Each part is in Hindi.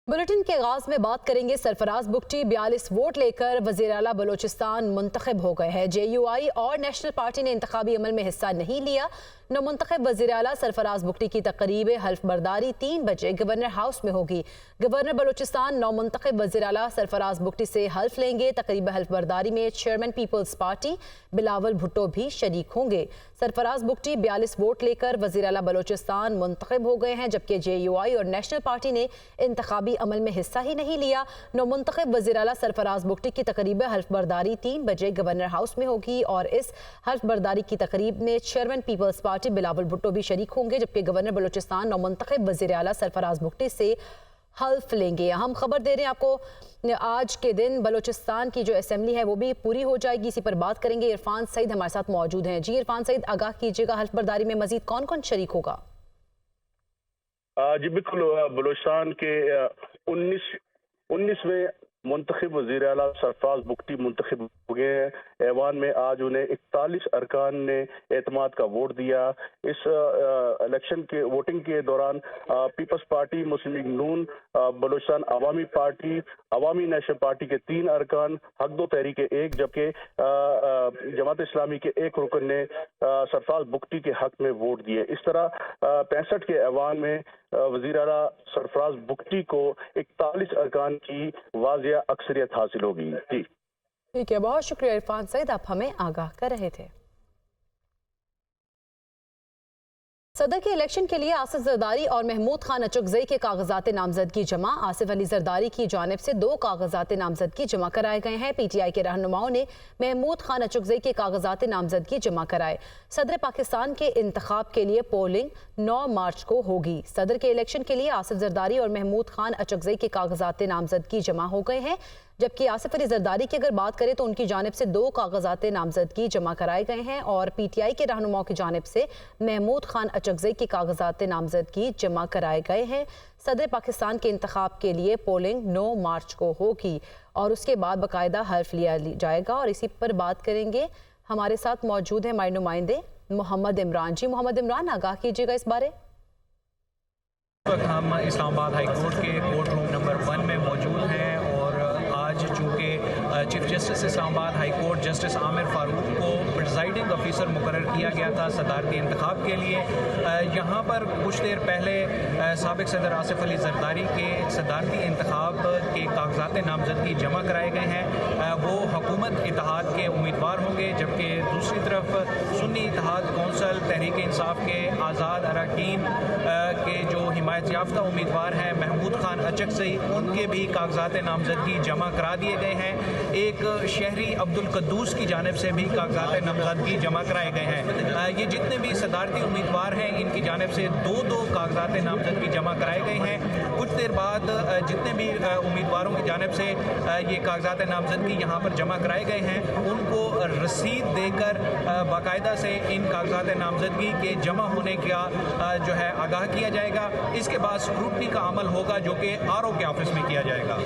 बुलेटिन के आगाज में बात करेंगे। सरफराज बुगटी 42 वोट लेकर वज़ीर आला बलोचिस्तान मुंतखब हो गए हैं। JUI और नेशनल पार्टी ने इंतखाबी अमल में हिस्सा नहीं लिया। नौमुंतखब वज़ीर आला सरफराज बुगटी की तकरीब हल्फ बर्दारी 3 बजे गवर्नर हाउस में होगी। गवर्नर बलोचिस्तान नौमुंतखब वज़ीर आला सरफराज बुगटी से हल्फ लेंगे। तकरीब हल्फ बर्दारी में chairman Peoples Party Bilawal Bhutto भी शरीक होंगे। सरफराज बुगटी 42 वोट लेकर वज़ीर आला बलोचिस्तान मुंतखब हो गए हैं, जबकि JUI और नेशनल पार्टी ने इंतखाबी अमल में हिस्सा ही नहीं लिया। नौमुंतखब वज़ीर आला सरफराज बुगटी की तकरीब हल्फ बर्दारी 3 बजे गवर्नर हाउस में होगी और इस हल्फ बर्दारी की तकरीब में chairman Peoples Party Bilawal Bhutto भी शरीक होंगे, जबकि गवर्नर बलोचिस्तान नौमुंतखब वज़ीर आला सरफराज बुगटी से हल्फ लेंगे। हम खबर दे रहे हैं आपको, आज के दिन बलोचिस्तान की जो असेंबली है वो भी पूरी हो जाएगी। इसी पर बात करेंगे। इरफान सईद हमारे साथ मौजूद हैं। जी इरफान सईद, आगाह कीजिएगा, हल्फ बर्दारी में मजीद कौन कौन शरीक होगा? जी बिल्कुल, बलूचिस्तान के 19वें मुंतखब वज़ीर आला सरफराज बुगटी मुंतखब हो गए हैं। ऐवान में आज उन्हें 41 अरकान ने एतमाद का वोट दिया। इस इलेक्शन के वोटिंग के दौरान पीपल्स पार्टी, मुस्लिम लीग नून, बलूचिस्तान अवामी पार्टी, अवामी नेशनल पार्टी के 3 अरकान, हक दो तहरीक 1, जबकि जमात इस्लामी के 1 रुकन ने सरफराज बुगटी के हक में वोट दिए। इस तरह 65 के ऐवान में वज़ीर आला सरफराज बुगटी को 41 अरकान की वाज़िया अक्सरियत हासिल होगी। जी ठीक है, बहुत शुक्रिया इरफान सईद, आप हमें आगाह कर रहे थे। सदर के इलेक्शन के लिए आसिफ जरदारी और महमूद खान अचकजई के कागजात नामजदगी जमा। आसिफ अली जरदारी की जानिब से 2 कागजात नामजदगी जमा कराए गए हैं। PTI के रहनुमाओं ने महमूद खान अचकजई के कागजात नामजदगी जमा कराए। सदर पाकिस्तान के इंतखाब के लिए पोलिंग 9 मार्च को होगी। सदर के इलेक्शन के लिए आसिफ जरदारी और महमूद खान अचकजई के कागजात नामजदगी जमा हो गए हैं, जबकि आसिफ अली जरदारी की अगर बात करें तो उनकी जानिब से 2 कागजात नामजदगी जमा कराए गए हैं और PTI के रहनुमाओं की जानिब से महमूद खान अचकजई के कागजात नामजदगी जमा कराए गए हैं। सदर पाकिस्तान के इंतखाब के लिए पोलिंग 9 मार्च को होगी और उसके बाद बाकायदा हल्फ लिया जाएगा और इसी पर बात करेंगे। हमारे साथ मौजूद हैं हमारे नुमाइंदे मोहम्मद इमरान। जी मोहम्मद इमरान, आगाह कीजिएगा इस बारे। हम इस्लामाबाद हाई कोर्ट के कोर्ट रूम नंबर 1 में मौजूद हैं और आज चूँकि chief justice Islamabad high court justice Aamir Farooq को प्रिजाइडिंग ऑफिसर मुकर्रर किया गया था सदारती इंतखाब के लिए, यहाँ पर कुछ देर पहले साबिक सदर आसिफ अली जरदारी के सदारती इंतखाब के कागजात नामजदगी जमा कराए गए हैं। वो हुकूमत इत्तेहाद के उम्मीदवार होंगे, जबकि दूसरी तरफ सुन्नी इत्तेहाद कौंसल तहरीक इंसाफ के आज़ाद अरकान के जो हिमायत याफ्ता उम्मीदवार हैं महमूद खान अचकजई, उनके भी कागजात नामजदगी जमा करा दिए गए हैं। एक शहरी अब्दुल कद्दूस की जानिब से भी कागजात नामजदगी जमा कराए गए हैं। ये जितने भी सदारती उम्मीदवार हैं इनकी जानिब से 2-2 कागजात नामजदगी जमा कराए गए हैं। कुछ देर बाद जितने भी उम्मीदवारों की जानिब से ये कागजात नामजदगी यहाँ पर जमा कराए गए हैं उनको रसीद देकर बाकायदा से इन कागजात नामजदगी के जमा होने का जो है आगाह किया जाएगा। इसके बाद स्क्रूटनी का अमल होगा जो कि RO के ऑफिस में किया जाएगा।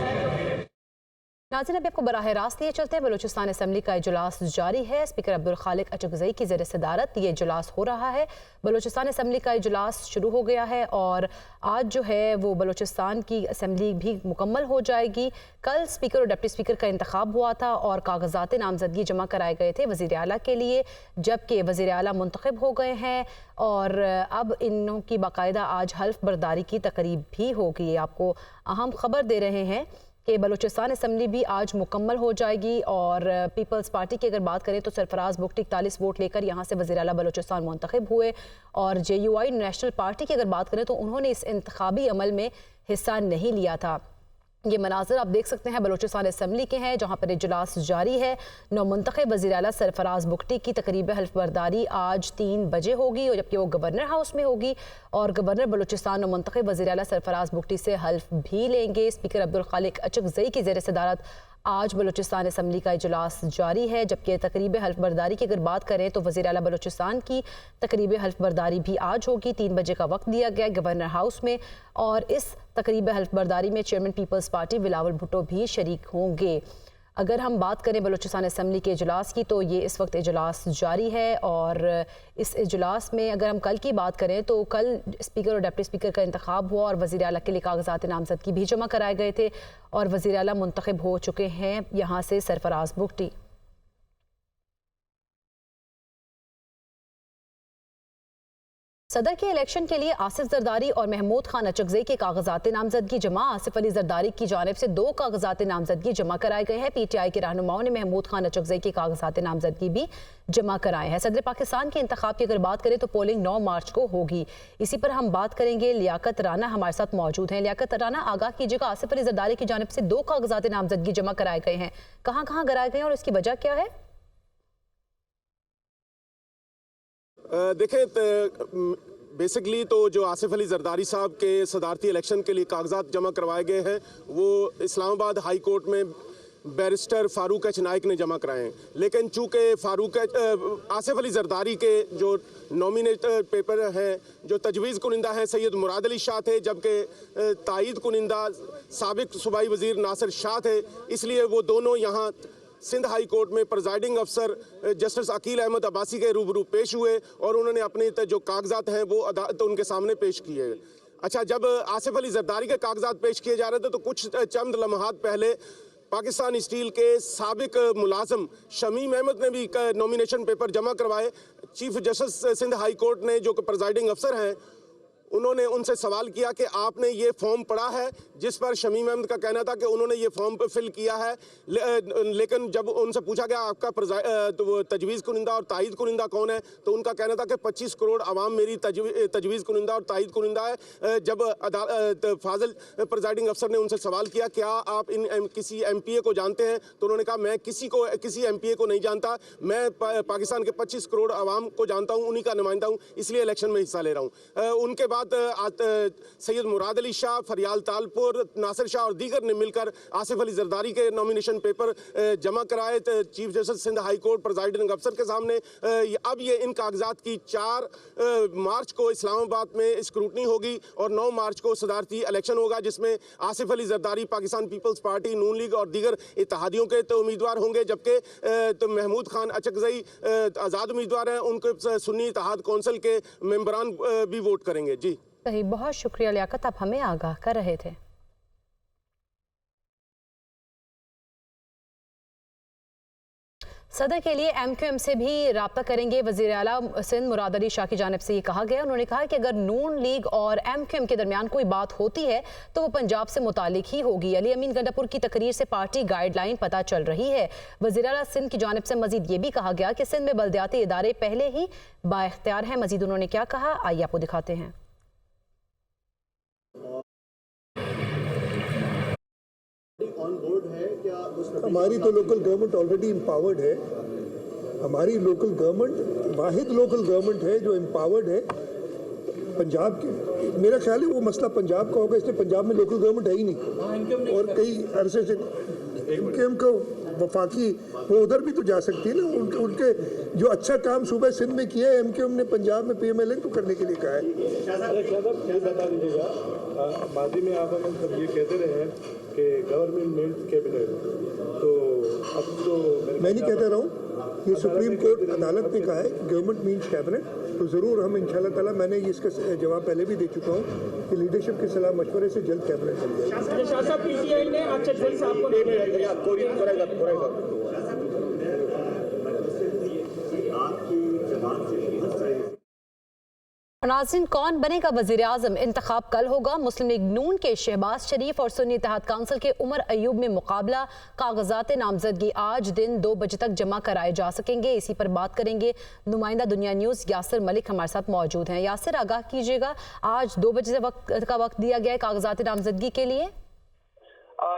नाज़रीन, अभी आपको बराह रास्त लिए चलते हैं। बलूचिस्तान असम्बली का इजलास जारी है। स्पीकर अब्दुल खालिक अचकजई की ज़ेर सदारत ये इजलास हो रहा है। बलूचिस्तान असम्बली का इजलास शुरू हो गया है और आज जो है वो बलूचिस्तान की असम्बली भी मुकम्मल हो जाएगी। कल स्पीकर और डिप्टी स्पीकर का इंतखाब हुआ था और कागजात नामजदगी जमा कराए गए थे वज़ीर आला के लिए, जबकि वज़ीर आला मुंतखब हो गए हैं और अब इनों की बाकायदा आज हल्फ बर्दारी की तकरीब भी होगी। आपको अहम खबर दे रहे हैं कि बलूचिस्तान असम्बली भी आज मुकम्मल हो जाएगी और पीपल्स पार्टी की अगर बात करें तो सरफराज बुगटी 41 वोट लेकर यहाँ से वज़ीर आला बलूचिस्तान मुंतखब हुए और JUI नेशनल पार्टी की अगर बात करें तो उन्होंने इस इंतखाबी अमल में हिस्सा नहीं लिया था। ये मनाज़र आप देख सकते हैं बलूचिस्तान असम्बली के हैं जहाँ पर इजलास जारी है। नौमुंतखब वज़ीर आला सरफराज बुगटी की तकरीब हल्फ बर्दारी आज 3 बजे होगी और जबकि वो गवर्नर हाउस में होगी और गवर्नर बलूचिस्तान नौमुंतखब वज़ीर आला सरफराज बुगटी से हल्फ भी लेंगे। स्पीकर अब्दुल खालिक अचकजई की ज़ेर सदारत आज बलूचिस्तान असम्बली का इजलास जारी है, जबकि तकरीब हल्फ बर्दारी की अगर बात करें तो वज़ीर आला बलूचिस्तान की तकरीब हल्फ बर्दारी भी आज होगी। 3 बजे का वक्त दिया गया गवर्नर हाउस में और इस तकरीब हल्फ बर्दारी में chairman Peoples Party Bilawal Bhutto भी शरीक होंगे। अगर हम बात करें बलूचिस्तान असम्बली के इजलास की तो ये इस वक्त इजलास जारी है और इस इजलास में अगर हम कल की बात करें तो कल स्पीकर और डिप्टी स्पीकर का इंतखाब हुआ और वज़ीर आला के लिए कागजात नामजदगी भी जमा कराए गए थे और वज़ीर आला मुंतखब हो चुके हैं यहाँ से सरफराज बुगटी। सदर के इलेक्शन के लिए आसिफ जरदारी और महमूद खान अचकज़ई के कागजात नामजदगी जमा। आसिफ अली जरदारी की जानिब से 2 कागजात नामजदगी जमा कराए गए हैं। PTI के रहनुमाओं ने महमूद खान अचकज़ई के कागजात नामजदगी भी जमा कराए हैं। सदर पाकिस्तान के इंतखाब की अगर बात करें तो पोलिंग 9 मार्च को होगी। इसी पर हम बात करेंगे। लियाकत राना हमारे साथ मौजूद हैं। लियाकत राना, आगाह कीजिएगा, आसिफ अली जरदारी की जानिब से 2 कागजात नामजदगी जमा कराए गए हैं, कहाँ कहाँ कराए गए हैं और इसकी वजह क्या है? देखें, बेसिकली तो जो आसिफ अली जरदारी साहब के सदारती इलेक्शन के लिए कागजात जमा करवाए गए हैं वो इस्लामाबाद हाई कोर्ट में बैरिस्टर फारूक एच नाइक ने जमा कराए हैं, लेकिन चूंकि आसिफ अली जरदारी के जो नॉमिनेट पेपर हैं, जो तजवीज़ कुनिंदा हैं सैयद मुराद अली शाह थे, जबकि तायद कुनिंदा साबिक सूबाई वज़ीर नासिर शाह थे, इसलिए वो दोनों यहाँ सिंध हाई कोर्ट में प्रिजाइडिंग अफसर जस्टिस अकील अहमद अब्बासी के रूबरू पेश हुए और उन्होंने अपने जो कागजात हैं वो अदालत उनके सामने पेश किए। अच्छा, जब आसिफ अली जरदारी के कागजात पेश किए जा रहे थे तो कुछ चंद लम्हात पहले पाकिस्तान स्टील के साबिक मुलाजम शमीम अहमद ने भी नॉमिनेशन पेपर जमा करवाए। Chief justice Sindh high court ने, जो कि प्रिजाइडिंग अफसर हैं, उन्होंने उनसे सवाल किया कि आपने ये फॉर्म पढ़ा है, जिस पर शमीम अहमद का कहना था कि उन्होंने ये फॉर्म पर फिल किया है, लेकिन जब उनसे पूछा गया आपका तजवीज़ कुनिंदा और तायद कुनिंदा कौन है, तो उनका कहना था कि 25 करोड़ आवाम मेरी तजवीज़ कुनिंदा और तायद कुनिंदा है। जब फाजिल प्रिजाइडिंग अफसर ने उनसे सवाल किया क्या आप किसी MPA को जानते हैं, तो उन्होंने कहा मैं किसी MPA को नहीं जानता, मैं पाकिस्तान के 25 करोड़ आवाम को जानता हूँ, उन्हीं का नुमाइंदा हूँ, इसलिए इलेक्शन में हिस्सा ले रहा हूँ। उनके बाद सैयद मुराद अली शाह, फरियाल तालपुर, नासिर शाह और दीगर ने मिलकर आसिफ अली जरदारी के नॉमिनेशन पेपर जमा कराए chief justice Sindh high court presiding अफसर के सामने। अब ये इन कागजात की 4 मार्च को इस्लामाबाद में स्क्रूटनी होगी और 9 मार्च को सदारती इलेक्शन होगा, जिसमें आसिफ अली जरदारी पाकिस्तान पीपल्स पार्टी, नून लीग और दीगर इत्तेहादियों के तो उम्मीदवार होंगे, जबकि तो महमूद खान अचकज़ई आज़ाद उम्मीदवार हैं, उनके सुन्नी इत्तेहाद कौंसिल के मेंबरान भी वोट करेंगे। जी सही, बहुत शुक्रिया लियाकत, आप हमें आगाह कर रहे थे। सदर के लिए MQM से भी राब्ता करेंगे। वज़ीर आला सिंध मुराद अली शाह की जानिब से ये कहा गया। उन्होंने कहा कि अगर नून लीग और MQM के दरमियान कोई बात होती है तो वो पंजाब से मुतालिक ही होगी। अली अमीन गंडापुर की तकरीर से पार्टी गाइडलाइन पता चल रही है। वज़ीर आला सिंध की जानिब से मजीद ये भी कहा गया कि सिंध में बल्दियाती इदारे पहले ही बाइख्तियार हैं। मजीद उन्होंने क्या कहा, आइए आपको दिखाते हैं। हमारी तो लोकल गवर्नमेंट ऑलरेडी एम्पावर्ड है। हमारी लोकल गवर्नमेंट वाहिद लोकल गवर्नमेंट है जो एम्पावर्ड है पंजाब के। मेरा ख्याल है वो मसला पंजाब का होगा, इसलिए पंजाब में लोकल गवर्नमेंट है ही नहीं। और कई अरसे से MQM को वफाकी वो उधर भी तो जा सकती है ना। उनके जो अच्छा काम सूबा सिंध में किया है MQM ने पंजाब में PMLN को करने के लिए कहा है। बता दीजिएगा, माजी में आप हम सब ये कहते रहे हैं कि गवर्नमेंट मीन्स कैबिनेट, तो अब तो मैं नहीं कहता रहा हूँ, ये सुप्रीम कोर्ट अदालत ने कहा है गवर्नमेंट मीन्स कैबिनेट, तो ज़रूर हम इंशाल्लाह ताला, मैंने इसका जवाब पहले भी दे चुका हूँ कि लीडरशिप के सलाह मशवरे से जल्द कैबिनेट बन जाएगा। PTI ने अचकज़ई साहब को नाज़रीन, कौन बनेगा वज़ीर आज़म? इंतखाब कल होगा। मुस्लिम लीग नून के शहबाज शरीफ और सुन्नी इत्तेहाद काउंसिल के उमर अयूब में मुकाबला। कागजात नामजदगी आज दिन 2 बजे तक जमा कराए जा सकेंगे। इसी पर बात करेंगे। नुमाइंदा दुनिया न्यूज़ यासिर मलिक हमारे साथ मौजूद हैं। यासिर, आगाह कीजिएगा, आज 2 बजे का वक्त दिया गया है कागजात नामजदगी के लिए।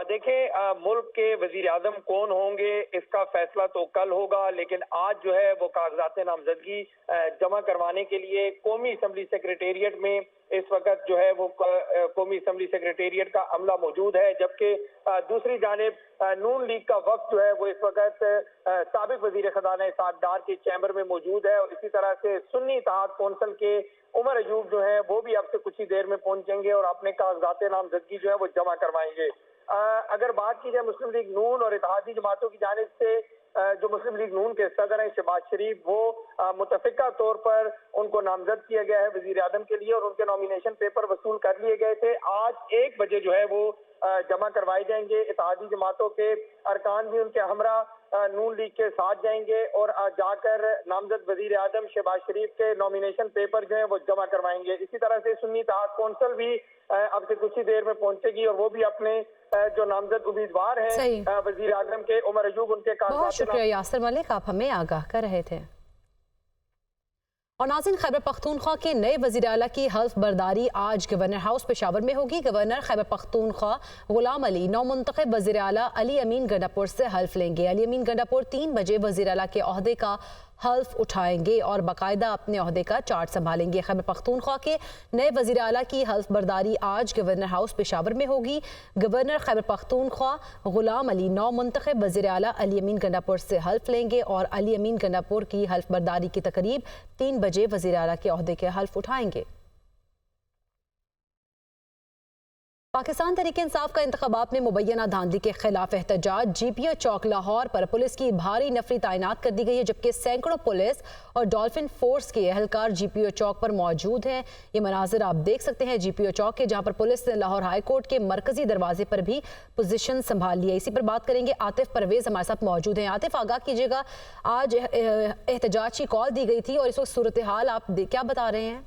देखें, मुल्क के वजीर आजम कौन होंगे इसका फैसला तो कल होगा, लेकिन आज जो है वो कागजात नामजदगी जमा करवाने के लिए कौमी असम्बली सेक्रेटेरिएट में इस वक्त जो है वो कौमी असम्बली सेक्रेटेरिएट का अमला मौजूद है, जबकि दूसरी जानिब नून लीग का वक्त जो है वो इस वक्त साबिक वजीर खजाना साद डार के चैम्बर में मौजूद है। और इसी तरह से सुन्नी इत्तेहाद कौंसिल के उमर अयूब जो है वो भी अब से कुछ ही देर में पहुंचेंगे और अपने कागजात नामजदगी जो है वो जमा करवाएंगे। अगर बात की जाए मुस्लिम लीग नून और इत्तेहादी जमातों की जानिब से, जो मुस्लिम लीग नून के सदर हैं शहबाज शरीफ, वो मुतफिका तौर पर उनको नामजद किया गया है वजीर आजम के लिए और उनके नॉमिनेशन पेपर वसूल कर लिए गए थे। आज 1 बजे जो है वो जमा करवाए जाएंगे। इत्तेहादी जमातों के अरकान भी उनके हमरा नून लीग के साथ जाएंगे और जाकर नामजद वजीर आजम शहबाज शरीफ के नॉमिनेशन पेपर जो है वो जमा करवाएंगे। इसी तरह से सुन्नी इत्तेहाद कौंसिल भी अब से कुछ ही देर में पहुंचेगी और वो भी अपने जो नामजद उम्मीदवार हैं वजीर आजम के उमर अयूब, उनके बहुत शुक्रिया यासिर मलिक, आप हमें आगाह कर रहे थे। और नाज़रीन, खैबर पख्तूनख्वा के नए वज़ीर आला की हल्फ बर्दारी आज गवर्नर हाउस पेशावर में होगी। गवर्नर खैबर पख्तूनख्वा गुलाम अली नौमुंतखब वज़ीर आला अली अमीन गंडापुर से हल्फ लेंगे। अली अमीन गंडापुर 3 बजे वज़ीर आला के ओहदे का हल्फ उठाएंगे और बाकायदा अपने ओहदे का चार्ट संभालेंगे। खैबर पख्तूनख्वा के नए वज़ीर आला की हल्फ बर्दारी आज गवर्नर हाउस पेशावर में होगी। गवर्नर खैबर पख्तूनख्वा गुलाम अली नौमुंतखब वज़ीर आला अली अमीन गंडापुर से हल्फ लेंगे और अली अमीन गंडापुर की हल्फ बर्दारी की तकरीब 3 बजे वज़ीर आला के ओहदे के हल्फ उठाएंगे। पाकिस्तान तहरीक इंसाफ का इंतखाबात में मुबैना धांधली के खिलाफ एहतजाज। GPO चौक लाहौर पर पुलिस की भारी नफरी तैनात कर दी गई है, जबकि सैकड़ों पुलिस और डॉल्फिन फोर्स के एहलकार GPO चौक पर मौजूद हैं। ये मनाजिर आप देख सकते हैं GPO चौक के, जहां पर पुलिस ने लाहौर हाई कोर्ट के मरकजी दरवाजे पर भी पोजीशन संभाल लिया। इसी पर बात करेंगे, आतिफ परवेज हमारे साथ मौजूद हैं। आतिफ, आगाह कीजिएगा, आज एहतजाज की कॉल दी गई थी और इस वक्त सूरत हाल आप क्या बता रहे हैं?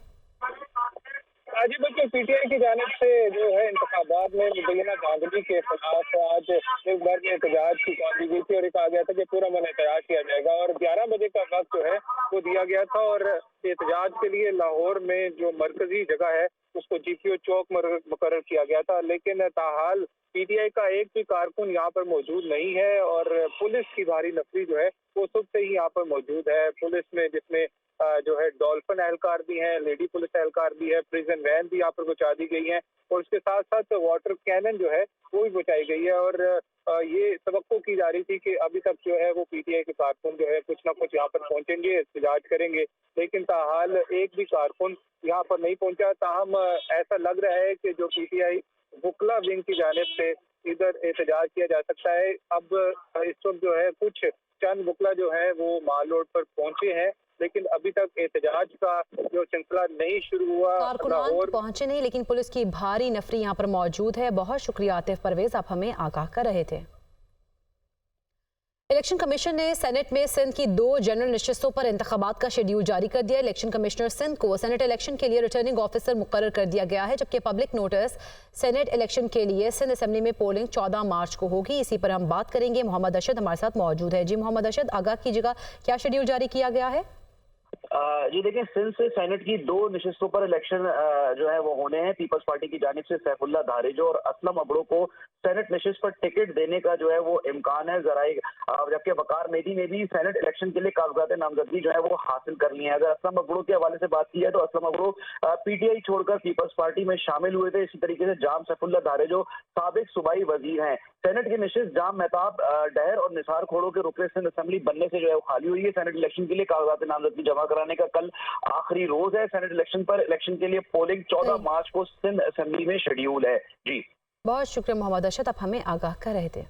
जी बिल्कुल, PTI की जानिब से जो है इंतखाबात में मुबैना धांधली के खिलाफ आज एक बार में एहतजाज की कॉल दी गई थी और कहा गया था कि पूरा मन एहतजाज किया जाएगा और 11 बजे का वक्त जो है वो दिया गया था और एहतजाज के लिए लाहौर में जो मरकजी जगह है उसको GPO चौक मुकर्रर किया गया था। लेकिन ताहाल PTI का एक भी कारकुन यहाँ पर मौजूद नहीं है और पुलिस की भारी नफरी जो है वो सुबह से ही यहाँ पर मौजूद है। पुलिस में जिसमें जो है डॉल्फिन एहलकार भी हैं, लेडी पुलिस एहलकार भी है, प्रिजन वैन भी यहाँ पर पहुंचा दी गई है और उसके साथ साथ वाटर कैनन जो है वो भी पहुंचाई गई है। और ये तवक्को की जा रही थी कि अभी तक जो है वो PTI के कारकुन जो है कुछ ना कुछ यहाँ पर पहुंचेंगे, एहतजाज करेंगे, लेकिन ताहाल एक भी कारकुन यहाँ पर नहीं पहुंचा। ताहम ऐसा लग रहा है कि जो PTI बुकला विंग की जानिब से इधर एहतजाज किया जा सकता है। अब इस वक्त जो है कुछ चंद बुकला जो है वो माल रोड पर पहुंचे हैं, लेकिन अभी तक एहतजाज का जो सिलसिला नहीं शुरू हुआ। कारकुनान पहुंचे नहीं, लेकिन पुलिस की भारी नफरी यहाँ पर मौजूद है। बहुत शुक्रिया आतिफ परवेज, आप हमें आगाह कर रहे थे। इलेक्शन कमीशन ने सेनेट में सिंध की 2 जनरल नशिस्तों पर इंतखाबात का शेड्यूल जारी कर दिया। इलेक्शन कमिश्नर सिंध को सेनेट इलेक्शन के लिए रिटर्निंग ऑफिसर मुकर्रर कर दिया गया है, जबकि पब्लिक नोटिस सेनेट इलेक्शन के लिए सिंध असेंबली में पोलिंग 14 मार्च को होगी। इसी पर हम बात करेंगे, मोहम्मद अरशद हमारे साथ मौजूद है। जी मोहम्मद अरशद, आगाह कीजिएगा, क्या शेड्यूल जारी किया गया है? जी देखिए, सिंध से सेनेट की 2 नशिस्तों पर इलेक्शन जो है वो होने हैं। पीपल्स पार्टी की जानिब से सैफुल्ला धारेजो और असलम अबड़ो को सेनेट नशिस्त पर टिकट देने का जो है वो इम्कान है जराई, जबकि वकार मेदी ने भी सेनेट इलेक्शन के लिए कागजात नामजदगी जो है वो हासिल कर लिए हैं। अगर असलम अबड़ो के हवाले से बात की है तो असलम अबड़ो PTI छोड़कर पीपल्स पार्टी में शामिल हुए थे। इसी तरीके से जाम सैफुल्ला धारेजो साबिक सूबाई वजीर हैं। सेनेट की नशिस्त जाम मेहताब डहर और निसार खोड़ो के रुकने सिंध असेंबली बनने से जो है वो खाली हुई है। सेनेट इलेक्शन के लिए कागजात नामजदगी जमा कराने का कल आखिरी रोज है। सेनेट इलेक्शन पर इलेक्शन के लिए पोलिंग 14 मार्च को सिंध असेंबली में शेड्यूल है। जी बहुत शुक्रिया मोहम्मद अरशद, आप हमें आगाह कर रहे थे।